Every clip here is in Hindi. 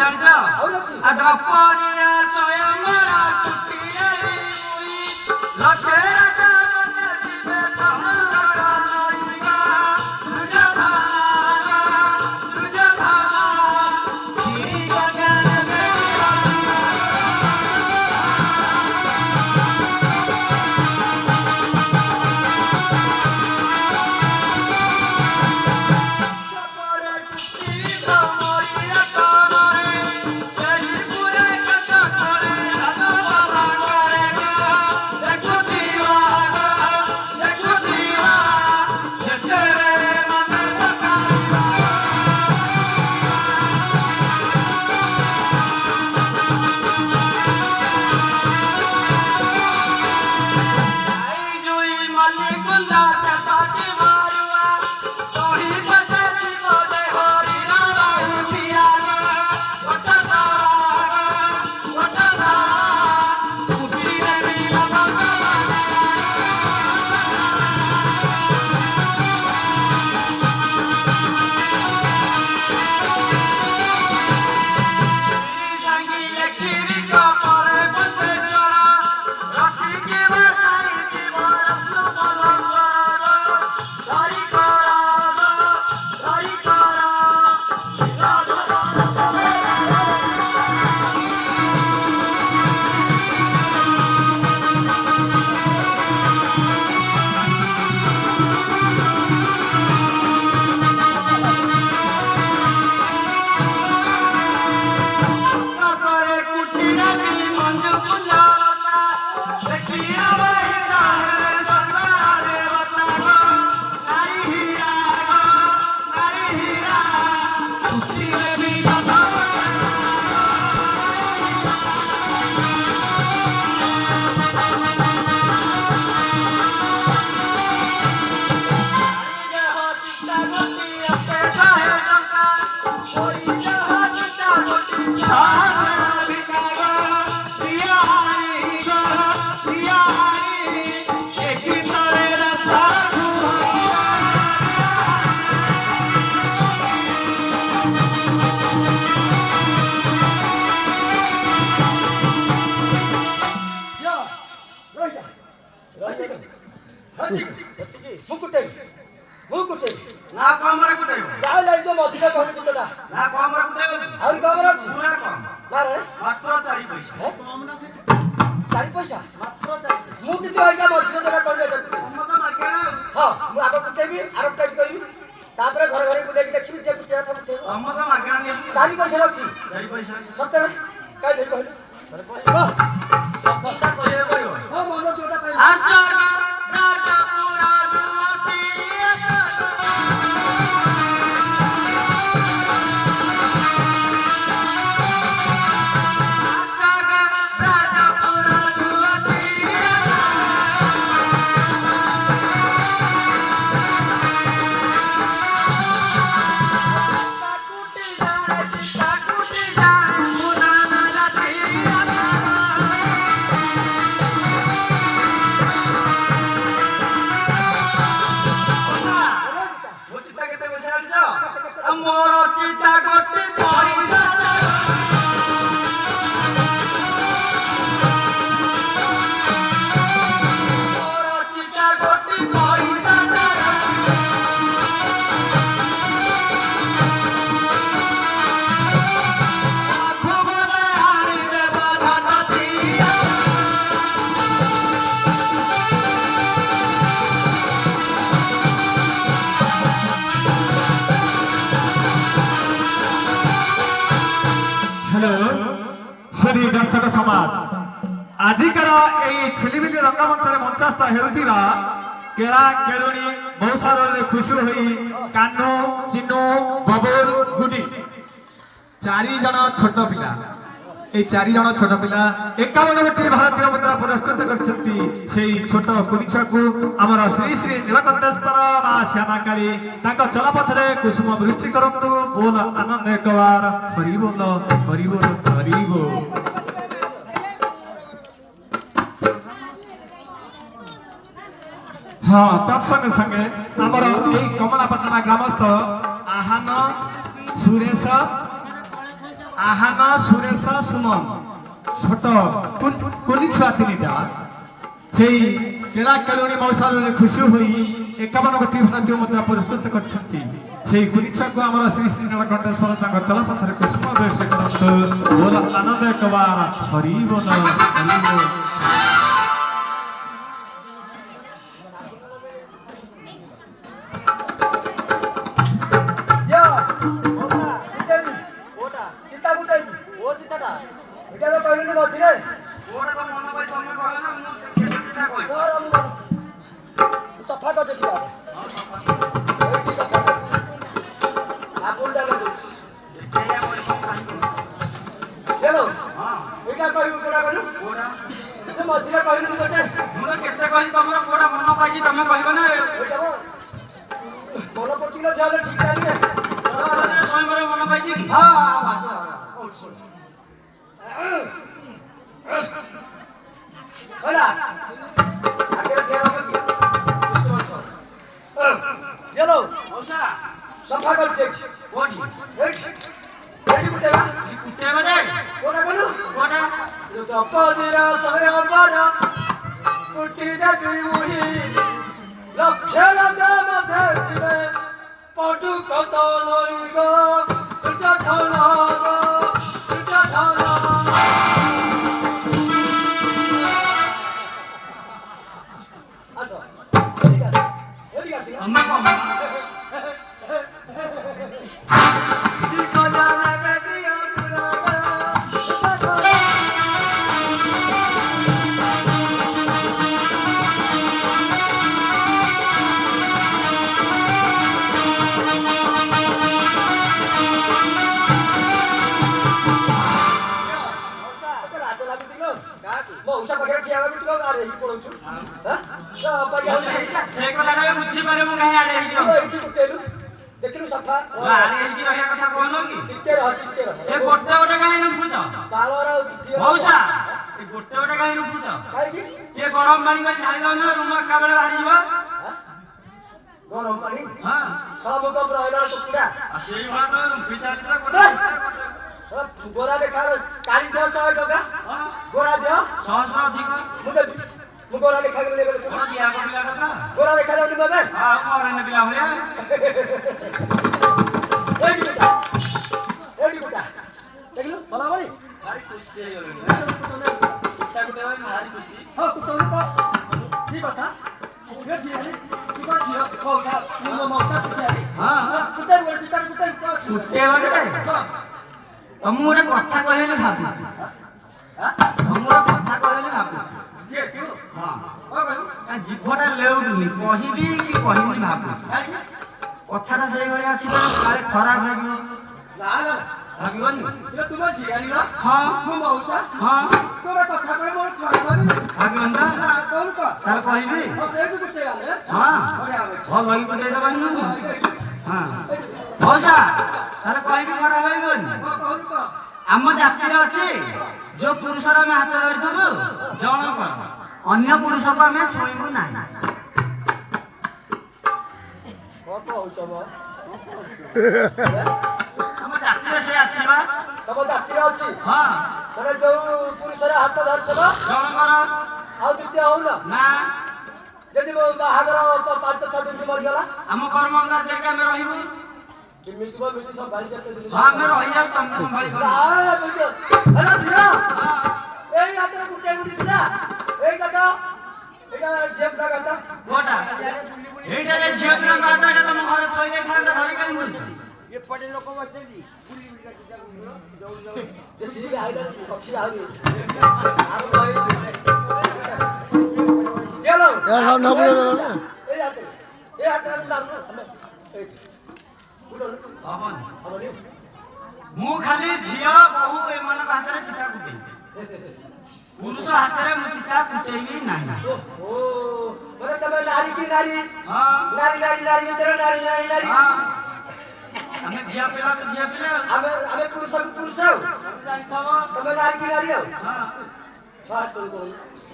जान जा अद्रपानिया स्वयंवरा कुटियाई मुई लचेरा जाने दिवे तमरा नोइगा तुझा धारा की गगन में दर्शक समाज आजिकर छिलिमिली रंगमंच मंचास्थ हेउथिबा केला केलुणी बहुत सारे खुशी हुई कान्नू चिन्नू बबुल गुडी चारि जन छोट पिला ए चारि जन छोट पिला 51 कोटी भारतीय मुद्रा पुरस्कृत करछंती सेई छोट कुनिछा को हमर श्री श्री नीलकंठेश्वर मा श्यामाकाली तांको चलपथरे कुसुम वृष्टि करंतु बोल आनंद एकवार हरि बोल हरि बोल हरि बोल। हाँ तत्संगे संगे आमर कमलापटना ग्रामस्थ आहान सुरेश আহান সুরেশ সুমন ছোট কুনি ছুয়া তিনিটা সেই ক্রীড়া খেলুড়ি মৌসালরে খুশি হয়ে 51টি ଭାରତୀୟ ମୁଦ୍ରା ପ୍ରସ୍ତୁତ କରିଛନ୍ତି সেই କୁନି ଛୁଆକୁ ଆମର ଶ୍ରୀ ଶ୍ରୀ ନୀଳକଣ୍ଠେଶ୍ୱର ତାଙ୍କ ଚଳପଥରେ କୁସୁମ ବେଶ କରନ୍ତୁ ବୋଲ ଆନନ୍ଦ ଏକବାର ହରି ବୋଲ ହରି ବୋଲ। सफा कर देती चलो एटा कहू कोडा करू कोडा तो मझिरा कहू गोटे मुना केते कहि तमरा कोडा मन पाइजी तमे कहबो ना एटा बोल पटिलो झाले ठीक टाइम रे तोरा स्वयं मन पाइजी हां बास होला आगे ध्यान रखो चलो मौसा सफा कर चेक बॉडी रेडी कुटेगा दे कोना करू कोना यो तो पदिरा सहे बरा कुटी देबी मुही लक्षण दाम धरतीबे पटु कत लइगो तुझा थाना तुझा थाना आसो अम्मा को मौसा पकड़ के आवे तो आरे ही पड़ो हां तो पाया से कथा रे बुझी पारे मु काहे आरे ही जो देखिलु सफा आरे ही रहया कथा कहनो की टिके रह ए गोटे गोटे काहे न पूछ बालर मौसा ए गोटे गोटे काहे न पूछ काहे की ये गरम पानी कर ढाली दो न रूम का बेले बाहरी जीव गरम पानी हां सब कब रहला तो पूरा आ सेई बात विचार गोटे गोरा देखा काली 10 टका गोरा दियो 100 अधिक मु गोरा देखा के लेबे कोन दिया बिला टका गोरा देखा ले बबे हां करे न बिला होया एडी बेटा देखलु भला भाई भारी खुशी हे गेलनी कुत्ता कुत्ता भारी खुशी हां कुत्ता को की बता ये दिया की बात दिया मौसा मौसा पूछा हां कुत्ता बोल चिता कुत्ता कुत्ते वाले तमु गोटे कथा कहले भाबुची हम गोटे कथा कहले भाबुची के क्यों हां ओ कहू आ जीवटा लेउडुनी कहिबी कि कहिबी भाबुची कथाटा सेई गळे अछि त काले खराब भाबियो ना ना भाबियोनी जे तुम छियानी ना हां मु मौसा हां तोरा कथा कहे मोर खराब भाबियोन ना कोन को तार कहिबी ओ देखु कुते आले हां हो लई पटे दबानी हां मौसा तार कहिबी खराब भाबियोनी आम जाति अच्छे जो पुरुष आम हाथ धरथु जनक अन्य पुरुष को आम छुईबू ना आम जाति से अच्छी तुम जाति अच्छी हाँ मैंने जो पुरुष हाथ धरथब जनकर आउ द्वितीय हो ना जदि बाहागर 5-6 दिन मरीगला आम कर्म देख आम रही मिलती मिलती संभाली करते दिन हां मैं रही जा तुम संभाली कर हां बुझो हेलो झिया हां एई आते गुटे गुटी ना एई काका एटा जेब ना काका गोटा एटा जे जेब ना काका एटा तुम घर थई दे खांदा धरी काई बोलछ ये पड़े लोक बचली पुली मिलका जे सीधी आइला पक्षी आगे आरो चलो यार हम ना बोले ए आते ना मु खाली झिया बहु एमान हाथ रे चिता कुटे पुरुष हाथ रे मु चिता कुटेई नाही ओ मरे तबे नारी की नारी हां नारी नारी नारी तेरा नारी नारी नारी हां हमें झिया पेला तो झिया पेला हमें पुरुष को पुरुष हो तबे नारी की नारी हो हां बात तो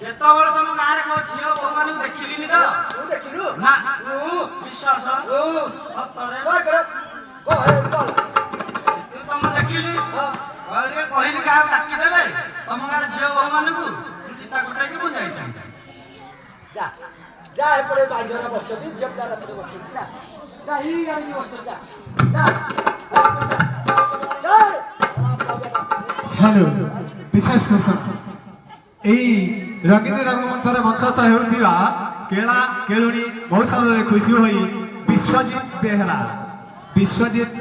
जेतो बड़ तुम गारे को झिया बहु माने देखिलिनी तो तू देखिलु ना तू विश्वास ओ सत्तरे ओ करे ओ हे बोल तुम देखिली हां କହିଲେ କହିଲି କାହାକୁ ଡାକିଦେଲେ ତମ ଗାଁରେ ଝିଅ ବୋହୂ ମାନଙ୍କୁ ଚିତା କୁଟାଇକି ମୁଁ ଯାଇଥାନ୍ତି। ଯା ଯା ଏପଟେ ବାଇଜନ ବସିଛନ୍ତି ଝିଅ ପିଲା ରାତିରେ ବସିଛନ୍ତି ଯା ଯା ଏଇ ଗାଡ଼ି ବସିଛନ୍ତି ଯା ଯା ହ୍ୟାଲୋ ବିଶେଷ ସୂଚନା ଏହି ରଙ୍ଗିନୀ ରଙ୍ଗମଞ୍ଚରେ ମଞ୍ଚସ୍ଥ ହେଉଥିବା କେଳା କେଳୁଣୀ ମହୋତ୍ସବରେ ଖୁସି ହୋଇ ବିଶ୍ୱଜିତ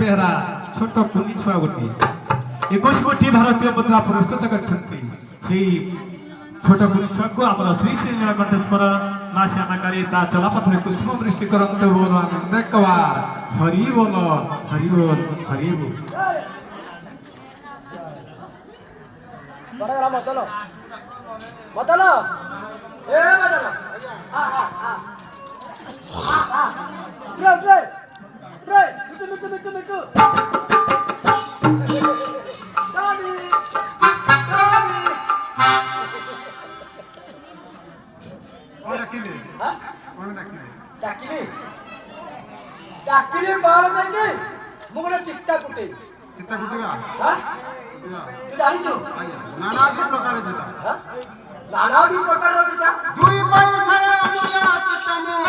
ବେହେରା ଛୋଟ କୁନି ଛୁଆ ଗୋଟିଏ 21 କୋଟି ଭାରତୀୟ ମୁଦ୍ରା ପ୍ରସ୍ତୁତ କରିଛନ୍ତି। ସେହି ଛୋଟ କୁନି ଛୁଆକୁ ଆମର ଶ୍ରୀ ଶ୍ରୀ ନୀଳକଣ୍ଠେଶ୍ୱର ମା ଶ୍ୟାମାକାଳୀ ତା ଚଲାପଥରେ କୁସୁମ ବୃଷ୍ଟି କରନ୍ତୁ ବୋଲ ଆନନ୍ଦ କବାର ହରି ବୋଲ ହରି ବୋଲ ହରି ବୋଲ। ବଡ଼ଗଲା ମଦନ ମଦନ ଏ ମଦନ ଆ ରେ ମିଟୁ ଦାଦି ଡାକିଲି ଡାକିଲି କଣ ପାଇଁ କି ମୁଁ ଗୋଟେ ଚିତା କୁଟେଇଛି ଚିତା କୁଟିବା ତୁ ଜାଣିଛୁ ନାନାଦି ପ୍ରକାର ଚିତା ନାନାଦି ପ୍ରକାରର ଚିତା ଦୁଇ ପଇସାରେ ଅମୂଲ୍ୟ ଚିତା ମୁଁ